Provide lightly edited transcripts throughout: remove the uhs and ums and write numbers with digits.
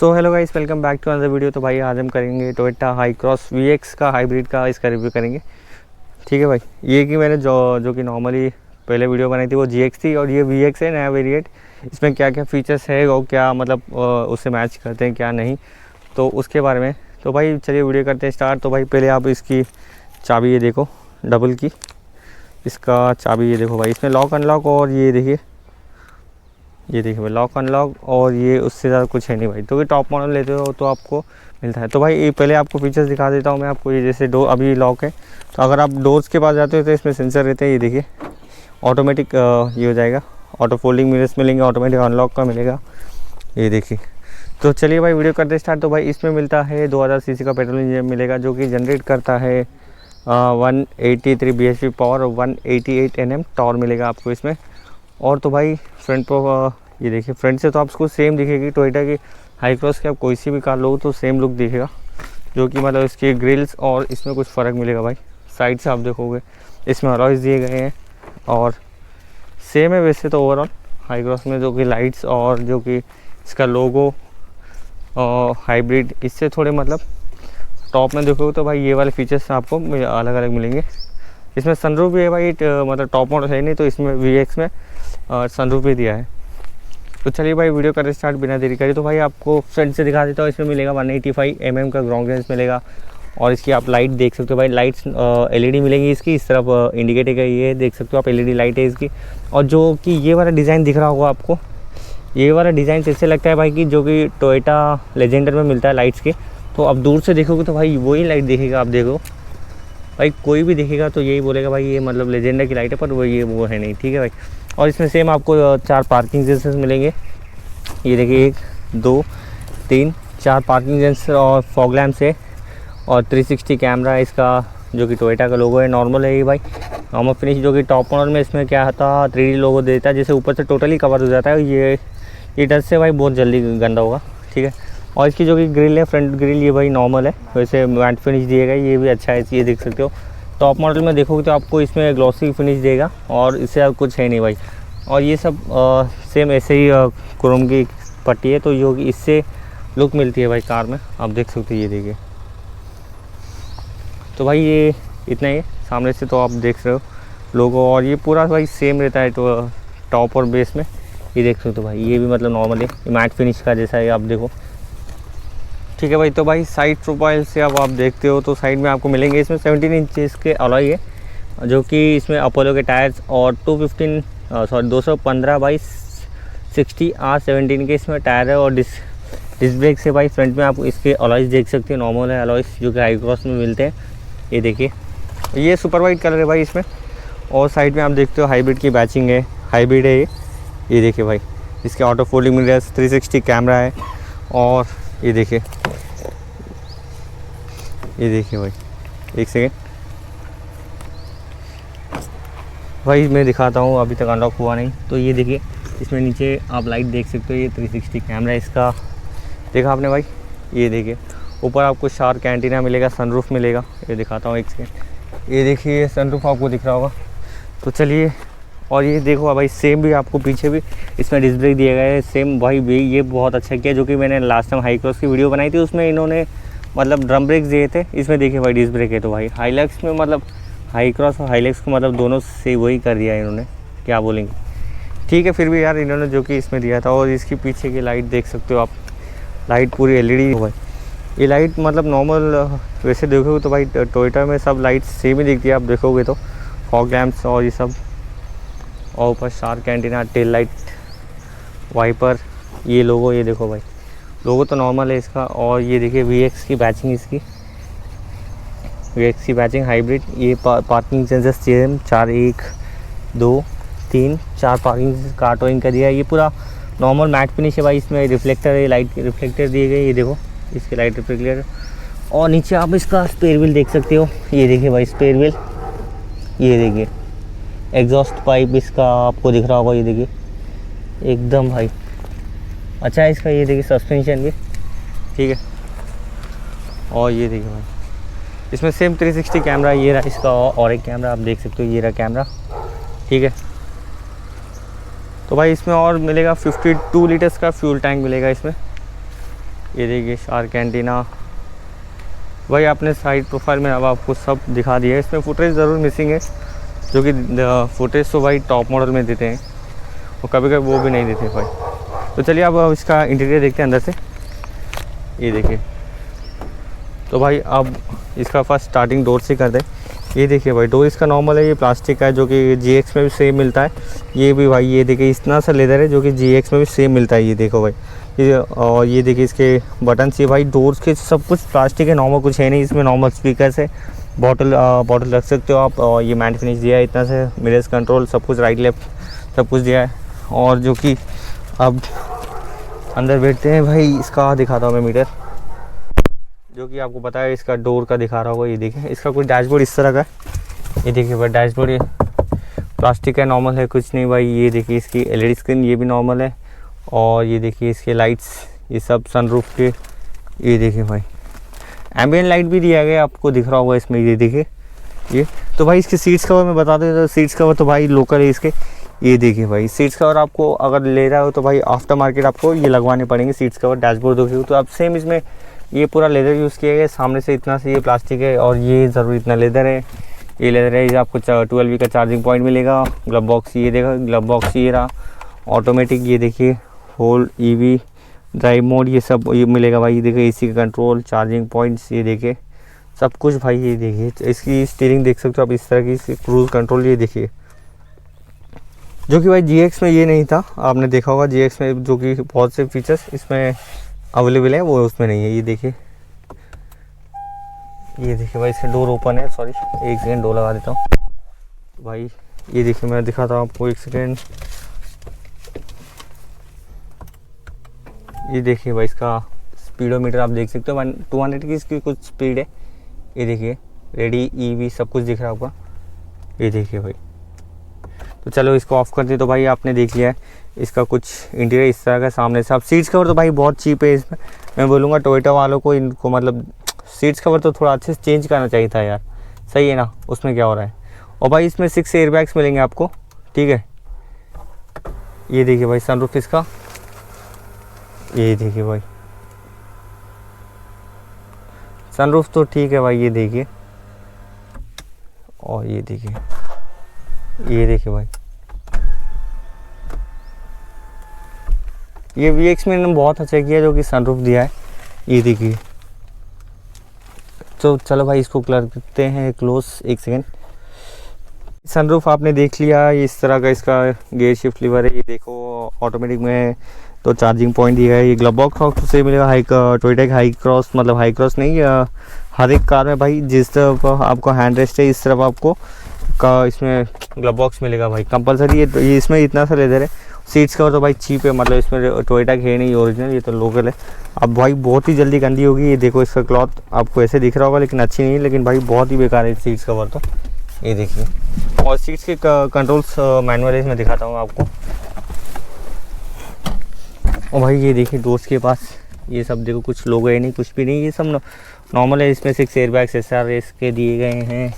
So hello guys, welcome back to another video. तो भाई आज हम करेंगे टोयोटा हाई क्रॉस VX का हाइब्रिड का इसका रिव्यू करेंगे। ठीक है भाई, ये कि मैंने जो कि नॉर्मली पहले वीडियो बनाई थी वो GX थी और ये VX है, नया वेरिएंट। इसमें क्या क्या फीचर्स है और क्या मतलब उससे मैच करते हैं क्या नहीं, तो उसके बारे में। तो भाई चलिए वीडियो करते हैं स्टार्ट। तो भाई पहले आप इसकी चाबी ये देखो, डबल की इसका चाबी ये देखो भाई, इसमें लॉक अनलॉक और ये देखिए भाई लॉक अनलॉक, और ये उससे ज़्यादा कुछ है नहीं भाई। तो ये टॉप मॉडल लेते हो तो आपको मिलता है। तो भाई ये पहले आपको फीचर्स दिखा देता हूँ मैं आपको। ये जैसे डोर अभी लॉक है, तो अगर आप डोर्स के पास जाते हो तो इसमें सेंसर रहते हैं। ये देखिए ऑटोमेटिक ये हो जाएगा, ऑटो फोल्डिंग मिरर्स मिलेंगे, ऑटोमेटिक अनलॉक का मिलेगा, ये देखिए। तो चलिए भाई वीडियो करते स्टार्ट। तो भाई इसमें मिलता है 2000 सीसी का पेट्रोल इंजन मिलेगा, जो कि जनरेट करता है 183 bhp पावर और 188 Nm टॉर्क मिलेगा आपको इसमें। और तो भाई फ्रंट पर ये देखिए, फ्रंट से तो आपको सेम दिखेगी टोयोटा की हाई क्रॉस की। आप कोई सी भी कार लो तो सेम लुक दिखेगा, जो कि मतलब इसके ग्रिल्स और इसमें कुछ फ़र्क मिलेगा भाई। साइड से आप देखोगे इसमें अलॉयज़ दिए गए हैं और सेम है वैसे तो ओवरऑल हाई क्रॉस में, जो कि लाइट्स और जो कि इसका लोगो हाइब्रिड, इससे थोड़े मतलब टॉप में देखोगे तो भाई ये वाले फीचर्स आपको अलग अलग मिलेंगे। इसमें सनरूफ भी है भाई, मतलब टॉप मॉडल है नहीं तो इसमें VX में सनरूफ भी दिया है। तो चलिए भाई वीडियो कर स्टार्ट बिना देरी करी। तो भाई आपको फ्रंट से दिखा देता हूँ। इसमें मिलेगा 185 mm का ग्राउंड क्लियरेंस मिलेगा, और इसकी आप लाइट देख सकते हो भाई। लाइट्स LED मिलेंगी इसकी, इस तरफ इंडिकेटर का ये देख सकते हो आप, LED लाइट है इसकी। और जो कि ये वाला डिज़ाइन दिख रहा होगा आपको, ये वाला डिज़ाइन ऐसे लगता है भाई कि जो कि टोयोटा लेजेंडर में मिलता है लाइट्स के। तो अब दूर से देखोगे तो भाई वही लाइट दिखेगा। आप देखो भाई, कोई भी देखेगा तो यही बोलेगा भाई ये मतलब लेजेंडर की लाइट है, पर वो ये वो है नहीं। ठीक है भाई। और इसमें सेम आपको 4 पार्किंग सेंसर्स मिलेंगे। ये देखिए 1 2 3 4 पार्किंग सेंसर और फॉग लैम्प्स है, और 360 कैमरा इसका, जो कि टोयोटा का लोगो है। नॉर्मल है ये भाई, नॉर्मल फिनिश, जो कि टॉप मॉडल में इसमें क्या था 3D लोगो देता है, जैसे ऊपर से टोटली कवर हो जाता है। ये डस्ट से भाई बहुत जल्दी गंदा होगा। ठीक है। और इसकी जो कि ग्रिल है, फ्रंट ग्रिल, ये भाई नॉर्मल है, वैसे मैट फिनिश दिएगा, ये भी अच्छा है, ये देख सकते हो। टॉप मॉडल में देखोगे तो आपको इसमें ग्लॉसी फिनिश देगा, और इससे कुछ है नहीं भाई। और ये सब सेम ऐसे ही क्रोम की पट्टी है, तो जो कि इससे लुक मिलती है भाई कार में, आप देख सकते हो। ये देखिए, तो भाई ये इतना ही है सामने से, तो आप देख रहे हो लोगो, और ये पूरा भाई सेम रहता है तो टॉप और बेस में, ये देख सकते हो भाई। ये भी मतलब नॉर्मल है, मैट फिनिश का जैसा है, आप देखो। ठीक है भाई। तो भाई साइड प्रोफाइल से अब आप देखते हो तो साइड में आपको मिलेंगे इसमें 17 इंचेस के अलॉय है, जो कि इसमें अपोलो के टायर्स, और 215 बाई 60 R17 के इसमें टायर है। और डिस्क ब्रेक से भाई फ्रंट में आप इसके अलॉयज़ देख सकते हो, नॉर्मल है अलॉयज़, जो कि हाई क्रॉस में मिलते हैं। ये देखिए, ये सुपर वाइट कलर है भाई इसमें। और साइड में आप देखते हो हाइब्रिड की बैचिंग है, हाइब्रिड है ये देखिए भाई। इसके ऑटो फोल्डिंग मिरर्स, 360 कैमरा है, और ये देखिए भाई, एक सेकेंड भाई मैं दिखाता हूँ, अभी तक अनलॉक हुआ नहीं। तो ये देखिए, इसमें नीचे आप लाइट देख सकते हो, ये 360 कैमरा इसका देखा आपने भाई। ये देखिए ऊपर आपको शार्क एंटीना मिलेगा, सनरूफ मिलेगा, ये दिखाता हूँ एक सेकेंड। ये देखिए सनरूफ आपको दिख रहा होगा। तो चलिए, और ये देखो भाई सेम भी आपको पीछे भी इसमें डिस्क ब्रेक दिया गया है सेम भाई। ये बहुत अच्छा किया, जो कि मैंने लास्ट टाइम हाई क्रॉस की वीडियो बनाई थी, उसमें इन्होंने मतलब ड्रम ब्रेक दिए थे, इसमें देखिए भाई डिस्क ब्रेक है। तो भाई हाईलैक्स में मतलब हाई क्रॉस और हाईलैक्स को मतलब दोनों से वही कर दिया इन्होंने, क्या बोलेंगे। ठीक है, फिर भी यार इन्होंने जो कि इसमें दिया था। और इसकी पीछे की लाइट देख सकते हो आप, लाइट पूरी LED हो भाई। ये लाइट मतलब नॉर्मल वैसे देखोगे तो भाई टोयोटा में सब लाइट सेम ही दिखती है, आप देखोगे तो फॉग लैम्प्स और ये सब, और ऊपर shark antenna, tail light, wiper, ये लोगो, ये देखो भाई लोगो तो नॉर्मल है इसका। और ये देखिए VX की बैचिंग, इसकी VX की बैचिंग हाइब्रिड। ये parking sensor same 4 1 2 3 4 parking car towing का दिया है। ये पूरा नॉर्मल मैट फिनिश है भाई। इसमें रिफ्लेक्टर है, लाइट रिफ्लेक्टर दिए गए, ये देखो इसके लाइट रिफ्लेक्टर। और नीचे आप इसका स्पेयर व्हील देख सकते हो, ये देखिए भाई स्पेयर व्हील, ये देखिए एग्जॉस्ट पाइप इसका आपको दिख रहा होगा, ये देखिए एकदम भाई अच्छा है इसका। ये देखिए सस्पेंशन भी ठीक है। और ये देखिए भाई इसमें सेम 360 कैमरा, ये रहा इसका, और एक कैमरा आप देख सकते हो, ये रहा कैमरा। ठीक है। तो भाई इसमें और मिलेगा 52 लीटर्स का फ्यूल टैंक मिलेगा इसमें। ये देखिए शार्क एंटीना। भाई आपने साइड प्रोफाइल में अब आपको सब दिखा दिया है। इसमें फुटेज ज़रूर मिसिंग है, जो कि फुटेज तो भाई टॉप मॉडल में देते हैं और कभी कभी वो भी नहीं देते भाई। तो चलिए अब इसका इंटीरियर देखते हैं अंदर से। ये देखिए, तो भाई अब इसका फर्स्ट स्टार्टिंग डोर से कर दें। ये देखिए भाई, डोर इसका नॉर्मल है, ये प्लास्टिक का है, जो कि GX में भी सेम मिलता है। ये भी भाई ये देखिए इतना सा लेदर है, जो कि GX में भी सेम मिलता है। ये देखो भाई, ये और ये देखिए इसके बटन से भाई, डोर्स के सब कुछ प्लास्टिक है, नॉर्मल कुछ है नहीं इसमें। नॉर्मल स्पीकर्स है, बॉटल रख सकते हो आप। और ये मैट फिनिश दिया है इतना से, मिरर्स कंट्रोल सब कुछ, राइट लेफ्ट सब कुछ दिया है। और जो कि अब अंदर बैठते हैं भाई, इसका दिखाता हूँ मैं मीटर, जो कि आपको पता है इसका डोर का दिखा रहा होगा। ये देखिए इसका कुछ डैशबोर्ड इस तरह का है। ये देखिए भाई डैशबोर्ड, ये प्लास्टिक का नॉर्मल है, कुछ नहीं भाई। ये देखिए इसकी LED स्क्रीन, ये भी नॉर्मल है। और ये देखिए इसके लाइट्स, ये सब सनरूफ के। ये देखिए भाई एम्बियंट लाइट भी दिया गया, आपको दिख रहा होगा इसमें। ये देखिए ये तो भाई इसके सीट्स कवर मैं बता दूँ तो सीट्स कवर तो भाई लोकल है इसके। ये देखिए भाई सीट्स कवर आपको अगर ले रहा हो तो भाई आफ्टर मार्केट आपको ये लगवाने पड़ेंगे सीट्स कवर। डैशबोर्ड देखिए तो आप सेम इसमें ये पूरा लेदर यूज़ किया गया, सामने से इतना से ये प्लास्टिक है और ये ज़रूर इतना लेदर है। ये लेदर है, ये आपको 12V का चार्जिंग पॉइंट मिलेगा। ग्लव बॉक्स ये देखा, ग्लव बॉक्स ये रहा। ऑटोमेटिक ये देखिए होल्ड, EV ड्राइव मोड, ये सब ये मिलेगा भाई। ये देखिए AC का कंट्रोल, चार्जिंग पॉइंट्स, ये देखिए सब कुछ भाई। ये देखिए इसकी स्टीयरिंग देख सकते हो आप इस तरह की, क्रूज कंट्रोल ये देखिए, जो कि भाई GX में ये नहीं था। आपने देखा होगा GX में जो कि बहुत से फीचर्स इसमें अवेलेबल है वो उसमें नहीं है। ये देखिए भाई इसका डोर ओपन है। सॉरी एक सेकेंड डोर लगा देता हूँ भाई। ये देखिए मैं दिखाता हूँ आपको, एक सेकेंड। ये देखिए भाई इसका स्पीडोमीटर आप देख सकते हो, 200 की इसकी कुछ स्पीड है। ये देखिए रेडी, EV सब कुछ दिख रहा होगा। ये देखिए भाई, तो चलो इसको ऑफ कर दे। तो भाई आपने देख लिया है इसका कुछ इंटीरियर इस तरह का सामने से। अब सीट्स कवर तो भाई बहुत चीप है इसमें। मैं बोलूँगा टोयोटा वालों को, इनको मतलब सीट्स कवर तो थोड़ा अच्छे से चेंज करना चाहिए था यार, सही है ना, उसमें क्या हो रहा है। और भाई इसमें 6 एयरबैग्स मिलेंगे आपको, ठीक है। ये देखिए भाई सनरूफ इसका, ये देखिए भाई सनरूफ तो ठीक है भाई। ये देखिए, और ये देखिए भाई ये VX में इन्होंने बहुत अच्छा किया, जो कि सनरूफ दिया है। ये देखिए, तो चलो भाई इसको क्लियर करते हैं क्लोज, एक सेकेंड। सनरूफ आपने देख लिया, ये इस तरह का इसका गेयर शिफ्ट लीवर है। ये देखो ऑटोमेटिक में तो चार्जिंग पॉइंट दिया है। ये ग्लव बॉक्स से मिलेगा टोयोटा हाई क्रॉस, मतलब हाई क्रॉस नहीं, हर एक कार में भाई जिस तरफ आपको हैंड रेस्ट है इस तरफ आपको का इसमें ग्लव बॉक्स मिलेगा भाई कंपलसरी। ये इसमें इतना सा लेदर है। सीट्स का तो भाई चीप है, मतलब इसमें टोयोटा की है नहीं ओरिजिनल, ये तो लोकल है। अब भाई बहुत ही जल्दी गंदी होगी। ये देखो इसका क्लॉथ आपको ऐसे दिख रहा होगा, लेकिन अच्छी नहीं है, लेकिन भाई बहुत ही बेकार है सीट्स कवर तो। ये देखिए, और सीट्स के कंट्रोल्स मैनुअल इसमें दिखाता हूँ आपको। और भाई ये देखिए दोस्त के पास ये सब देखो, कुछ लोगो है नहीं, कुछ भी नहीं, ये सब नॉर्मल है। इसमें 6 एयरबैग्स SRS के दिए गए हैं।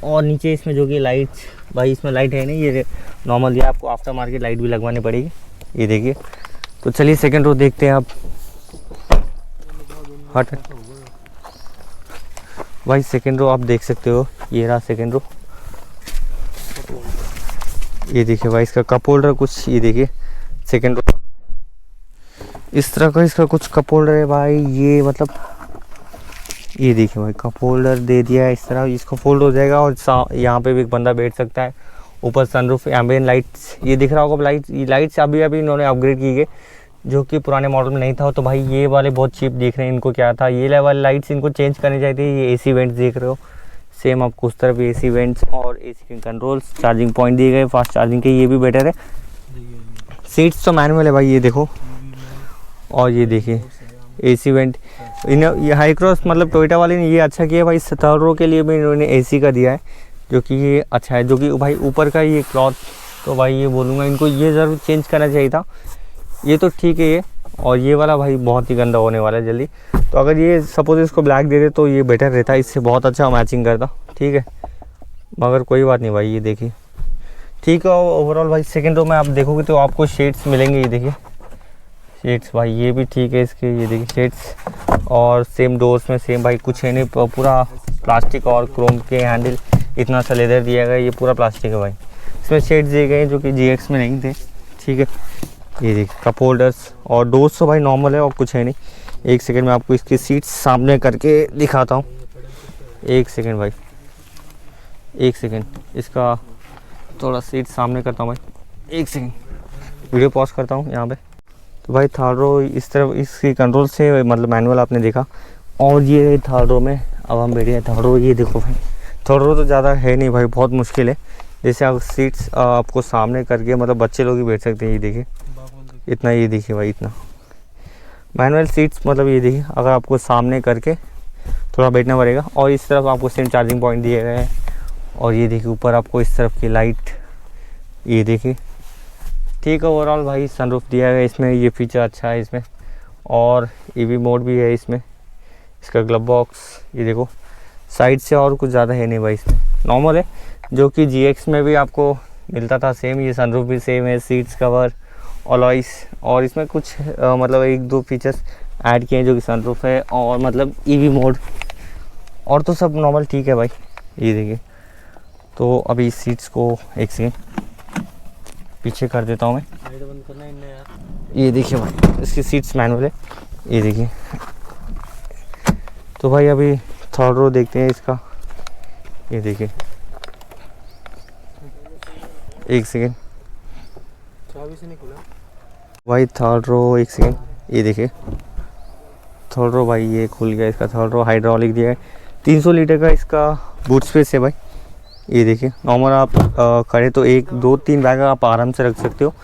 और नीचे इसमें जो कि लाइट्स, भाई इसमें लाइट है नहीं, ये नॉर्मल दिया, आपको आफ्टर मार्केट लाइट भी लगवानी पड़ेगी। ये देखिए, तो चलिए सेकंड रो देखते हैं आप। हट भाई सेकंड रो आप देख सकते हो, ये रहा सेकंड रो। ये देखिए भाई इसका कप होल्डर कुछ, ये देखिए सेकंड रो इस तरह का इसका कुछ कप होल्डर है भाई। ये मतलब ये देखिए भाई कप होल्डर दे दिया है इस तरह, इसको फोल्ड हो जाएगा और यहाँ पे भी एक बंदा बैठ सकता है। ऊपर सनरूफ, एम्बियंट लाइट्स ये दिख रहा होगा लाइट्स। ये लाइट्स अभी इन्होंने अपग्रेड की गई, जो कि पुराने मॉडल में नहीं था। तो भाई ये वाले बहुत चीप दिख रहे हैं, इनको क्या था, ये लेवल लाइट्स इनको चेंज करनी चाहिए थी। ये AC वेंट्स देख रहे हो, सेम आपको उस तरफ AC वेंट्स और AC के कंट्रोल्स, चार्जिंग पॉइंट दिए गए फास्ट चार्जिंग के, ये भी बेटर है। सीट्स तो मैनुअल है भाई, ये देखो। और ये देखिए AC वेंट, ये हाई क्रॉस मतलब टोयोटा वाले ने ये अच्छा किया भाई। 17 रो के लिए भी इन्होंने AC का दिया है, जो कि ये अच्छा है। जो कि भाई ऊपर का ये क्लॉथ तो भाई ये बोलूँगा इनको ये ज़रूर चेंज करना चाहिए था। ये तो ठीक है ये, और ये वाला भाई बहुत ही गंदा होने वाला है जल्दी। तो अगर ये सपोज इसको ब्लैक दे दे तो ये बेटर रहता, इससे बहुत अच्छा मैचिंग करता, ठीक है। मगर कोई बात नहीं भाई, ये देखिए ठीक है। ओवरऑल भाई सेकंड रो में आप देखोगे तो आपको शेड्स मिलेंगे। ये देखिए शेड्स भाई ये भी ठीक है इसके, ये देखिए शेड्स। और सेम डोर्स में सेम भाई, कुछ है नहीं, पूरा प्लास्टिक और क्रोम के हैंडल, इतना सा लेदर दिया गया, ये पूरा प्लास्टिक है भाई। इसमें शेड्स दिए गए जो कि GX में नहीं थे, ठीक है। ये देखिए कप होल्डर्स और डोर्स तो भाई नॉर्मल है और कुछ है नहीं। एक सेकेंड में आपको इसकी सीट्स सामने करके दिखाता हूँ, एक सेकेंड भाई, एक सेकेंड, इसका थोड़ा सीट सामने करता हूँ भाई, एक सेकेंड, वीडियो पॉज करता हूँ यहाँ पे। तो भाई थर्ड रो इस तरफ, इसकी कंट्रोल से मतलब मैनुअल आपने देखा। और ये थर्ड रो में अब हम बैठे हैं थर्ड रो। ये देखो भाई, थर्ड रो तो ज़्यादा है नहीं भाई, बहुत मुश्किल है। जैसे आप सीट्स आपको सामने करके मतलब बच्चे लोग ही बैठ सकते हैं। ये देखिए इतना, ये देखिए भाई इतना मैनुअल सीट्स, मतलब ये देखिए अगर आपको सामने करके थोड़ा बैठना पड़ेगा। और इस तरफ आपको सेम चार्जिंग पॉइंट दिए गए हैं। और ये देखिए ऊपर आपको इस तरफ की लाइट, ये देखिए ठीक है। ओवरऑल भाई सनरूफ दिया है इसमें, ये फीचर अच्छा है इसमें। और EV मोड भी है इसमें। इसका ग्लव बॉक्स ये देखो साइड से, और कुछ ज़्यादा है नहीं भाई, इसमें नॉर्मल है जो कि GX में भी आपको मिलता था सेम। ये सनरूफ भी सेम है, सीट्स कवर, अलॉयस। और इसमें कुछ मतलब 1-2 फीचर्स ऐड किए हैं जो कि सनरूफ है और मतलब EV मोड, और तो सब नॉर्मल ठीक है भाई। ये देखिए, तो अभी इस सीट्स को एक सेकेंड पीछे कर देता हूँ मैं। बंद करना है इन्हें यार। ये देखिए भाई इसकी सीट्स मैनुअल है, ये देखिए। तो भाई अभी थर्ड रो देखते हैं इसका, ये देखिए, एक सेकेंड चाबी से नहीं खुला भाई थर्ड रो, एक सेकेंड, ये देखिए थर्ड रो भाई, ये खुल गया इसका थर्ड रो। हाइड्रोलिक दिया है, 300 लीटर का इसका बूट स्पेस है भाई। ये देखिए नॉर्मल आप खड़े तो 1, 2, 3 बैग आप आराम से रख सकते हो।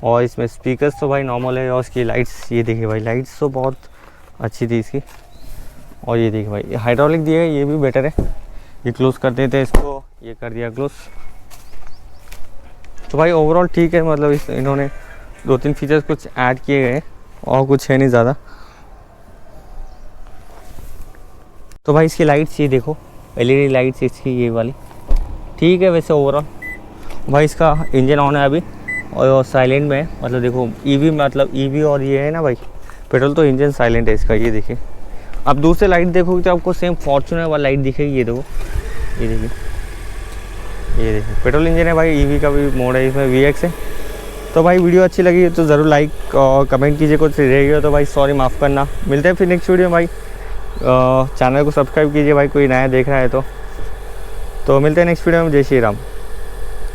और इसमें स्पीकर्स तो भाई नॉर्मल है। और इसकी लाइट्स, ये देखिए भाई लाइट्स तो बहुत अच्छी थी इसकी। और ये देखिए भाई हाइड्रोलिक दिया है, ये भी बेटर है। ये क्लोज़ कर देते हैं इसको, ये कर दिया क्लोज़। तो भाई ओवरऑल ठीक है, मतलब इन्होंने 2-3 फीचर्स कुछ ऐड किए गए और कुछ है नहीं ज़्यादा। तो भाई इसकी लाइट्स ये देखो, LED लाइट्स इसकी ये वाली ठीक है। वैसे ओवरऑल भाई इसका इंजन ऑन है अभी और साइलेंट में है, मतलब देखो EV मतलब EV और ये है ना भाई पेट्रोल, तो इंजन साइलेंट है इसका। ये देखिए आप दूसरे लाइट देखोगे तो आपको सेम फॉर्च्यूनर वाला लाइट दिखेगी। ये देखो, ये देखिए, ये देखिए पेट्रोल इंजन है भाई। EV का भी मोड है इसमें, VX है। तो भाई वीडियो अच्छी लगी तो ज़रूर लाइक और कमेंट कीजिए, कुछ रहेगा तो भाई सॉरी माफ़ करना। मिलते हैं फिर नेक्स्ट वीडियो में भाई। चैनल को सब्सक्राइब कीजिए भाई, कोई नया देख रहा है तो मिलते हैं नेक्स्ट वीडियो में। जय श्री राम।